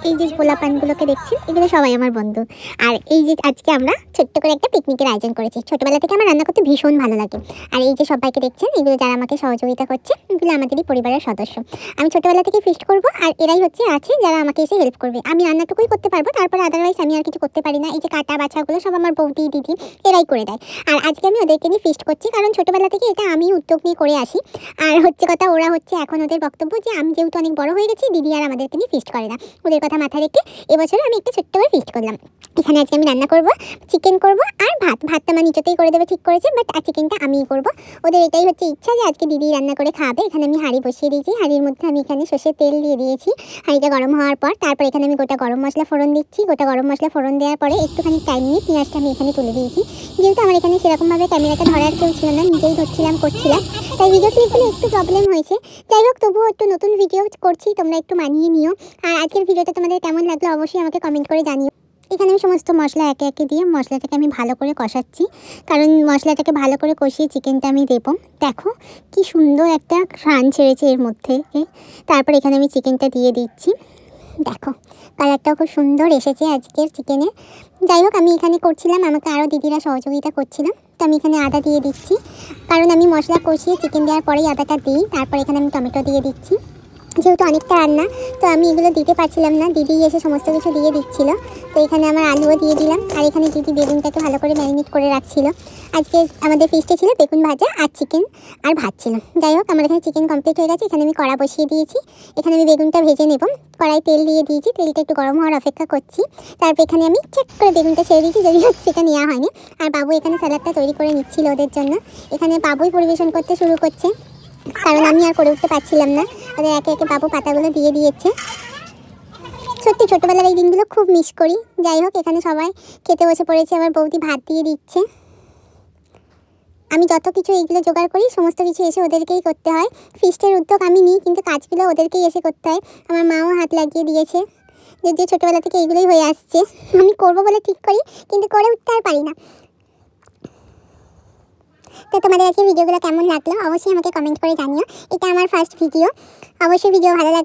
এই যে গোলাপানগুলোকে দেখছেন, এগুলো সবাই আমার বন্ধু। আর এই যে আজকে আমরা ছোট্ট করে একটা পিকনিকের আয়োজন করেছি। ছোটবেলা থেকে আমার রান্না করতে ভীষণ ভালো লাগে। আর এই যে সবাইকে দেখছেন, এগুলো যারা আমাকে সহযোগিতা করছে, এগুলো আমাদেরই পরিবারের সদস্য। আমি ছোটবেলা থেকে ফিস্ট করব, আর এরাই আছে যারা আমাকে এসে হেল্প করবে। আমি রান্নাটুকুই করতে পারবো, তারপরে আদারওয়াইজ আমি আর কিছু করতে পারি না। এই যে কাটা বাছাগুলো সব আমার বৌদি দিদি এরাই করে দেয়। আর আজকে আমি ওদেরকে নিয়ে ফিস্ট করছি, কারণ ছোটবেলা থেকে এটা আমি উদ্যোগ নিয়ে করে আসি। আর কথা, ওরা এখন ওদের বক্তব্য যে আমি যেহেতু অনেক বড় হয়ে গেছি, দিদি আর আমাদেরকে নিয়ে ফিস্ট করে না। ওদের কথা মাথায় রেখে এবছর আমি একটা ছোট্ট করে ফিস্ট করলাম। এখানে আজকে আমি রান্না করব, চিকেন করব আর ভাতটা আমার নিচেতেই করে দেবে ঠিক করেছে, বাট আর চিকেনটা আমিই করব। ওদের এটাই হচ্ছে ইচ্ছা যে আজকে দিদি রান্না করে খাবে। এখানে আমি হাঁড়ি বসিয়ে দিয়েছি, হাঁড়ির মধ্যে আমি এখানে সর্ষের তেল দিয়ে দিয়েছি। হাঁড়িটা গরম হওয়ার পর তারপর এখানে আমি গোটা গরম মশলা ফোড়ন দিচ্ছি। গোটা গরম মশলা ফোড়ন দেওয়ার পরে একটুখানি টাইম নিয়ে পেঁয়াজটা আমি এখানে তুলে দিয়েছি। যেহেতু আমার এখানে সেরকমভাবে ক্যামেরাটা ধরার কেউ ছিল না, নিজেই ধরছিলাম করছিলাম, তাই ভিডিও ক্লিপগুলো একটু প্রবলেম হয়েছে। যাই হোক, তবুও একটু নতুন ভিডিও করছি, তোমরা একটু মানিয়ে নিও। আর আজকের ভিডিওটা তোমাদের কেমন লাগলো অবশ্যই আমাকে কমেন্ট করে জানিও। এখানে আমি সমস্ত মশলা একে একে দিয়ে মশলাটাকে আমি ভালো করে কষাচ্ছি, কারণ মশলাটাকে ভালো করে কষিয়ে চিকেনটা আমি দেবো। দেখো কি সুন্দর একটা ঘ্রাণ ছেড়েছে এর মধ্যে। তারপর এখানে আমি চিকেনটা দিয়ে দিচ্ছি। দেখো কালারটাও খুব সুন্দর এসেছে আজকের চিকেনের। যাই হোক, আমি এখানে করছিলাম, আমাকে আরও দিদিরা সহযোগিতা করছিলাম। তো আমি এখানে আদা দিয়ে দিচ্ছি, কারণ আমি মশলা কষিয়ে চিকেন দেওয়ার পরেই আদাটা দিই। তারপর এখানে আমি টমেটো দিয়ে দিচ্ছি। যেহেতু অনেকটা রান্না, তো আমি এগুলো দিতে পারছিলাম না, দিদি এসে সমস্ত কিছু দিয়ে দিচ্ছিল। তো এখানে আমার আলুও দিয়ে দিলাম, আর এখানে দিদি বেগুনটাকে ভালো করে ম্যারিনেট করে রাখছিল। আজকে আমাদের ফিস্টে ছিল বেগুন ভাজা আর চিকেন আর ভাত ছিল। যাই হোক, আমার এখানে চিকেন কমপ্লিট হয়ে গেছে। এখানে আমি কড়া বসিয়ে দিয়েছি, এখানে আমি বেগুনটা ভেজে নেব। কড়াই তেল দিয়ে দিয়েছি, তেলটা একটু গরম হওয়ার অপেক্ষা করছি। তারপর এখানে আমি চেক করে বেগুনটা ছেড়ে দিয়েছি, যদিও সেটা নেওয়া হয়নি। আর বাবু এখানে স্যালাডটা তৈরি করে নিচ্ছিল ওদের জন্য। এখানে বাবুই পরিবেশন করতে শুরু করছে, কারণ আমি আর করে উঠতে পারছিলাম না। ওদের একে একে বাবু পাতাগুলো দিয়ে দিয়েছে। সত্যি ছোটোবেলার এই দিনগুলো খুব মিস করি। যাই হোক, এখানে সবাই খেতে বসে পড়েছে, আবার বৌদি ভাত দিয়ে দিচ্ছে। আমি যত কিছু এইগুলো জোগাড় করি, সমস্ত কিছু এসে ওদেরকেই করতে হয়। ফিস্টের উদ্যোগ আমি নিই, কিন্তু কাজগুলো ওদেরকেই এসে করতে হয়। আমার মাও হাত লাগিয়ে দিয়েছে, যদিও ছোটোবেলা থেকে এইগুলোই হয়ে আসছে। আমি করবো বলে ঠিক করি, কিন্তু করে উঠতে আর পারি না। তো তোমাদের আজকে ভিডিওগুলো কেমন লাগলো অবশ্যই আমাকে কমেন্ট করে জানিও। এটা আমার ফার্স্ট ভিডিও, অবশ্যই ভিডিও ভালো লাগবে।